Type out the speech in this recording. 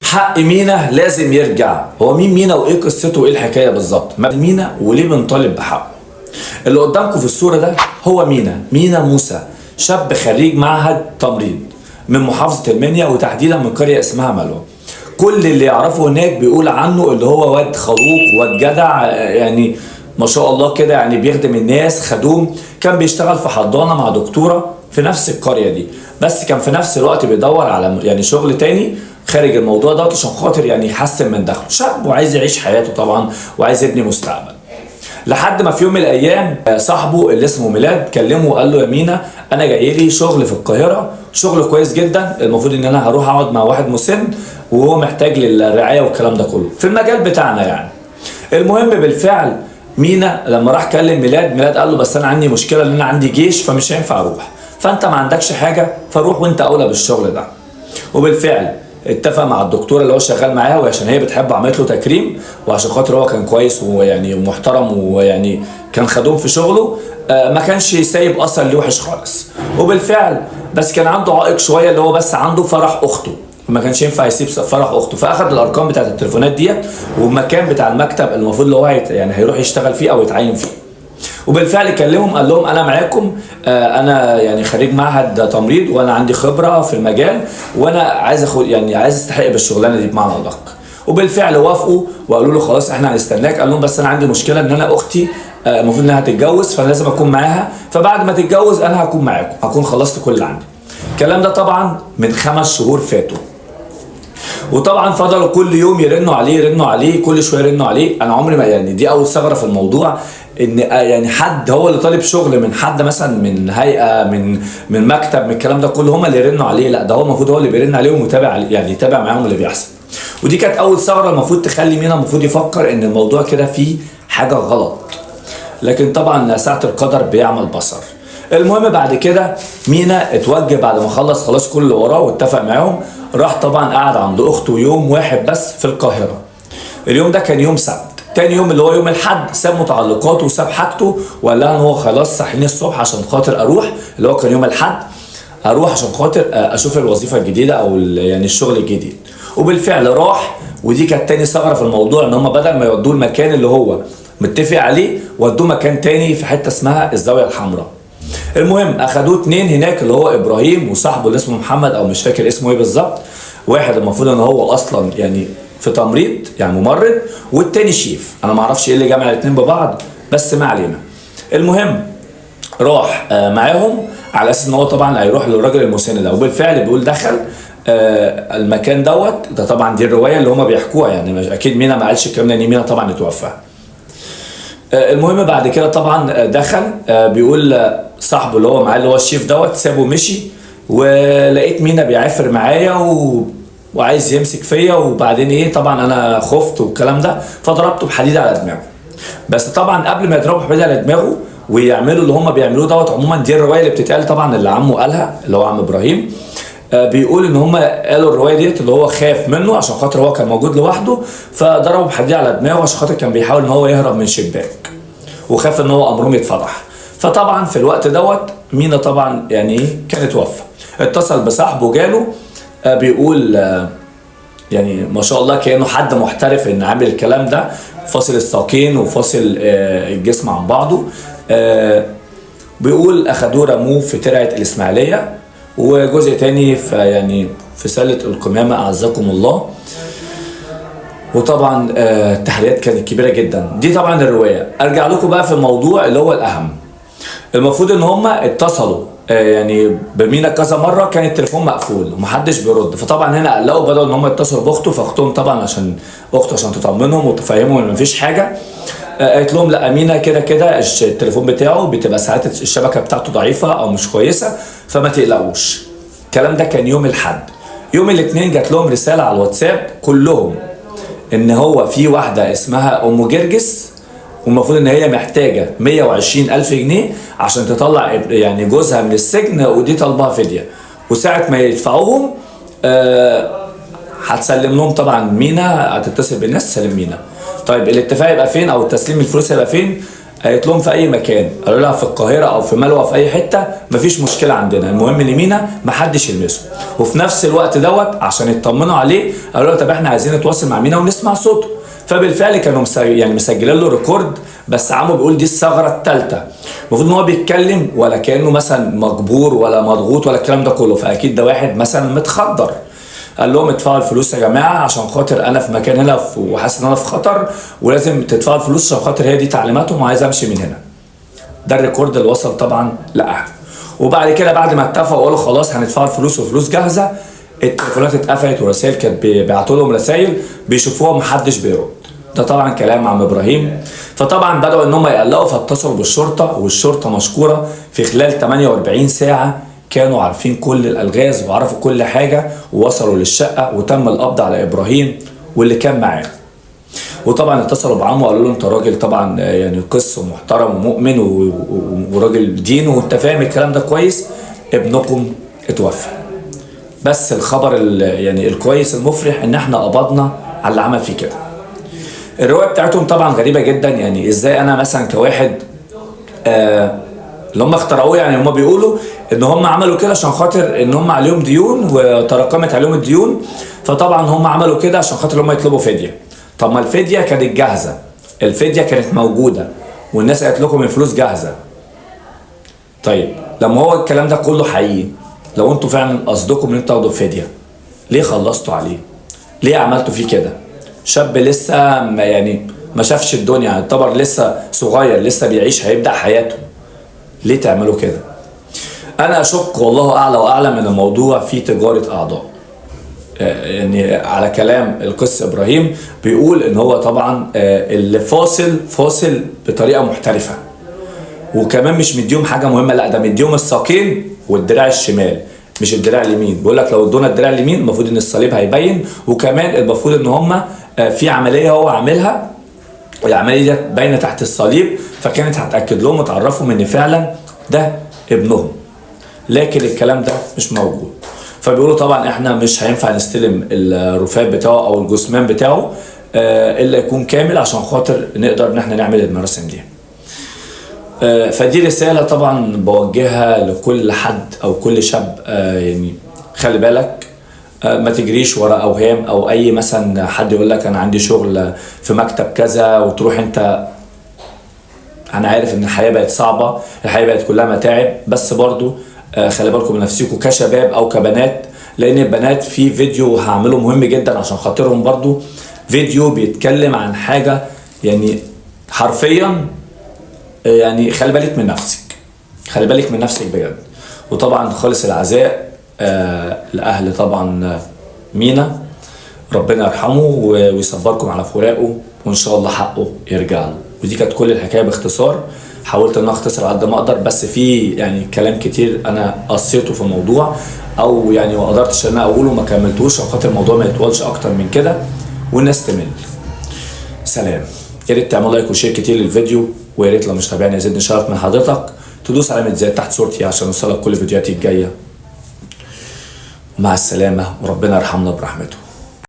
حق مينا لازم يرجع. هو مين مينا وايه قصته وايه الحكايه بالظبط؟ مينا وليه بنطالب بحقه؟ اللي قدامكم في الصوره ده هو مينا موسى، شاب خريج معهد تمريض من محافظه المنيا وتحديدا من قريه اسمها ملوى. كل اللي يعرفه هناك بيقول عنه اللي هو واد خلوق واد جدع، يعني ما شاء الله كده، يعني بيخدم الناس خدوم. كان بيشتغل في حضانه مع دكتوره في نفس القريه دي، بس كان في نفس الوقت بيدور على يعني شغل تاني خارج الموضوع ده عشان خاطر يعني يحسن من دخله. شاب وعايز يعيش حياته طبعا وعايز يبني مستقبل. لحد ما في يوم من الايام صاحبه اللي اسمه ميلاد كلمه وقال له يا مينا انا جاي لي شغل في القاهره، شغل كويس جدا، المفروض ان انا هروح اقعد مع واحد مسن وهو محتاج للرعايه والكلام ده كله في المجال بتاعنا يعني. المهم بالفعل مينا لما راح كلم ميلاد قال له بس انا عندي مشكله ان انا عندي جيش فمش هينفع اروح، فانت ما عندكش حاجه فروح وانت اولى بالشغل ده. وبالفعل اتفق مع الدكتوره اللي هو شغال معاها، وعشان هي بتحبه عملت له تكريم، وعشان خاطر هو كان كويس ويعني محترم ويعني كان خدوم في شغله، ما كانش سايب اثر ليه وحش خالص. وبالفعل بس كان عنده عائق شويه اللي هو بس عنده فرح اخته، ما كانش ينفع يسيب فرح اخته، فاخد الارقام بتاعت التليفونات ديت والمكان بتاع المكتب المفروض اللي هو يعني هيروح يشتغل فيه او يتعين فيه. وبالفعل كلمهم قال لهم انا معاكم، انا يعني خريج معهد تمريض وانا عندي خبره في المجال وانا عايز اخد يعني عايز استحق بالشغلانه دي بمعنى ادق. وبالفعل وافقوا وقالوا له خلاص احنا هنستناك. قال لهم بس انا عندي مشكله ان انا اختي المفروض انها هتتجوز فانا لازم اكون معاها، فبعد ما تتجوز انا هكون معاكم، هكون خلصت كل اللي عندي. الكلام ده طبعا من 5 شهور فاتوا. وطبعا فضلوا كل يوم يرنوا عليه كل شويه يرنوا عليه. انا عمري ما يعني دي اول ثغره في الموضوع ان يعني حد هو اللي طالب شغل من حد مثلا من هيئه من مكتب من الكلام ده كله هم اللي يرنوا عليه، لا ده هو المفروض هو اللي بيرن عليه ومتابع يعني يتابع معاهم اللي بيحصل. ودي كانت اول ثغره المفروض تخلي مينا المفروض يفكر ان الموضوع كده فيه حاجه غلط، لكن طبعا ساعه القدر بيعمل بصر. المهم بعد كده مينا اتوجه بعد ما خلص خلاص كل اللي وراه واتفق معاهم، راح طبعا قعد عند اخته يوم واحد بس في القاهره. اليوم ده كان يوم سبت. تاني يوم اللي هو يوم الاحد ساب متعلقاته وساب حاجته وقال لها ان هو خلاص صحيني الصبح عشان خاطر اروح، اللي هو كان يوم الاحد، اروح عشان خاطر اشوف الوظيفه الجديده او يعني الشغل الجديد. وبالفعل راح. ودي كانت تاني ثغره في الموضوع، ان هم بدل ما يودوه المكان اللي هو متفق عليه ودوه مكان تاني في حته اسمها الزاويه الحمراء. المهم اخدوه 2 هناك اللي هو ابراهيم وصاحبه اللي اسمه محمد او مش فاكر اسمه ايه بالظبط. واحد المفروض ان هو اصلا يعني في تمريض يعني ممرض، والتاني شيف. انا ما اعرفش ايه اللي جمع الاثنين ببعض بس ما علينا. المهم راح معاهم على اساس ان هو طبعا هيروح للراجل المسن ده. وبالفعل بيقول دخل المكان ده طبعا دي الروايه اللي هم بيحكوها يعني، اكيد مينا ما قالش الكلام ده لان مينا طبعا اتوفى. المهم بعد كده طبعا دخل بيقول صاحبه اللي هو معاه اللي هو الشيف سابه مشي، ولقيت مينا بيعافر معايا وعايز يمسك فيا، وبعدين ايه طبعا انا خفت والكلام ده فضربته بحديد على دماغه. بس طبعا قبل ما يضربه بحديد على دماغه ويعملوا اللي هم بيعملوه عموما دي الروايه اللي بتتقال طبعا اللي عمه قالها اللي هو عم ابراهيم. بيقول ان هم قالوا الروايه ديت اللي هو خاف منه عشان خاطر هو كان موجود لوحده، فضربه بحديد على دماغه عشان خاطر كان بيحاول ان هو يهرب من شباك وخاف ان هو امرهم يتفضح. فطبعا في الوقت مينا طبعا يعني كان اتوفى. اتصل بصاحبه جاله بيقول يعني ما شاء الله كانه حد محترف ان عامل الكلام ده، فاصل الساقين وفاصل الجسم عن بعضه. بيقول اخدوه رموه في ترعه الاسماعيليه، وجزء تاني في يعني في سله القمامه اعزكم الله. وطبعا التحليات كانت كبيره جدا. دي طبعا الروايه. ارجع لكم بقى في الموضوع اللي هو الاهم. المفروض ان هم اتصلوا يعني بمينا كذا مره كان التليفون مقفول ومحدش بيرد، فطبعا هنا قلقوا بدأوا ان هم يتصلوا باخته، فاختهم طبعا عشان اخته عشان تطمنهم وتفهمهم ان مفيش حاجه. قالت لهم لا مينا كده التليفون بتاعه بتبقى ساعات الشبكه بتاعته ضعيفه او مش كويسه فما تقلقوش. الكلام ده كان يوم الاحد. يوم الاثنين جات لهم رساله على الواتساب كلهم ان هو في واحده اسمها ام جرجس والمفروض ان هي محتاجه 120,000 جنيه عشان تطلع يعني جوزها من السجن، ودي طالبها فديه، وساعه ما يدفعوهم هتسلم لهم طبعا مينا، هتتصل بالناس تسلم مينا. طيب الاتفاق يبقى فين او التسليم الفلوس هيبقى فين؟ قالت لهم في اي مكان، قالوا لها في القاهره او في ملوى في اي حته مفيش مشكله عندنا، المهم ان مينا محدش يلمسه. وفي نفس الوقت دوت عشان يطمنوا عليه قالوا له طب احنا عايزين نتواصل مع مينا ونسمع صوته. فبالفعل كانوا يعني مسجلين له ريكورد، بس عمو بيقول دي الثغره الثالثه، المفروض ان هو بيتكلم ولا كانه مثلا مجبور ولا مضغوط ولا الكلام ده كله، فاكيد ده واحد مثلا متخدر. قال لهم ادفعوا الفلوس يا جماعه عشان خاطر انا في مكان هنا وحاسس ان انا في خطر، ولازم تدفعوا الفلوس عشان خاطر هي دي تعليماتهم وعايز امشي من هنا. ده الريكورد اللي وصل طبعا لاهله. وبعد كده بعد ما اتفقوا وقالوا خلاص هندفعوا الفلوس والفلوس جاهزه، التليفونات اتقفلت ورسائل كانت بيبعتوا لهم رسائل بيشوفوها محدش بيرد. ده طبعا كلام عم ابراهيم. فطبعا بداوا ان هم يقلقوا، فاتصلوا بالشرطه، والشرطه مشكوره في خلال 48 ساعه كانوا عارفين كل الالغاز وعرفوا كل حاجه ووصلوا للشقه وتم القبض على ابراهيم واللي كان معاه. وطبعا اتصلوا بعمه وقالوا له انت راجل طبعا يعني قس ومحترم ومؤمن وراجل دين وانت فاهم الكلام ده كويس، ابنكم اتوفى. بس الخبر يعني الكويس المفرح ان احنا قبضنا على اللي عمل فيه كده. الروايه بتاعتهم طبعا غريبه جدا، يعني ازاي انا مثلا كواحد اللي هم اخترعوه، يعني هم بيقولوا ان هم عملوا كده عشان خاطر ان هم عليهم ديون وتراكمت عليهم الديون، فطبعا هم عملوا كده عشان خاطر هم يطلبوا فديه. طب ما الفديه كانت جاهزه، الفديه كانت موجوده والناس قالت لكم الفلوس جاهزه. طيب لما هو الكلام ده كله حقيقي، لو انتوا فعلا قصدكم ان انتوا تاخدوا فديه، ليه خلصتوا عليه؟ ليه عملتوا فيه كده؟ شاب لسه يعني ما شافش الدنيا، يعتبر لسه صغير لسه بيعيش هيبدأ حياته، ليه تعملوا كده؟ انا اشك والله اعلى واعلم ان الموضوع فيه تجارة اعضاء. يعني على كلام القس ابراهيم بيقول ان هو طبعا اللي فاصل بطريقة محترفة، وكمان مش مديهم حاجة مهمة، لا ده مديهم الساقين والدراع الشمال مش الدراع اليمين. بيقول لك لو ادونا الدراع اليمين المفروض ان الصليب هيبين، وكمان المفروض ان هم في عمليه هو عاملها، العمليه دي باينه تحت الصليب، فكانت هتاكد لهم وتعرفهم ان فعلا ده ابنهم. لكن الكلام ده مش موجود. فبيقولوا طبعا احنا مش هينفع نستلم الرفات بتاعه او الجثمان بتاعه الا يكون كامل عشان خاطر نقدر ان احنا نعمل المراسم دي. فدي رسالة طبعا بوجهها لكل حد او كل شاب، يعني خلي بالك ما تجريش ورا اوهام او اي مثلا حد يقول لك انا عندي شغل في مكتب كذا وتروح انت. انا عارف ان الحياة بقت صعبة، الحياة بقت كلها متاعب، بس برضو خلي بالكم من نفسكم كشباب او كبنات، لان البنات في فيديو هعمله مهم جدا عشان خاطرهم برضو، فيديو بيتكلم عن حاجة يعني حرفيا، يعني خلي بالك من نفسك، خلي بالك من نفسك بجد. وطبعا خالص العزاء لأهل طبعا مينا، ربنا يرحمه ويصبركم على فراقه وإن شاء الله حقه يرجع له. ودي كانت كل الحكاية باختصار، حاولت ان اختصر على قد ما اقدر، بس في يعني كلام كتير انا قصيته في الموضوع او يعني ما قدرتش ان انا اقوله ما كملتوش عشان خاطر الموضوع ما يطولش اكتر من كده والناس تمل. سلام. يا ريت تعمل لايك وشير كتير للفيديو، ويا ريت لو مش تابعني يزيدني شرف من حضرتك تدوس علامة زي تحت صورتي عشان يوصلك كل فيديوهاتي الجاية. مع السلامة وربنا يرحمنا برحمته.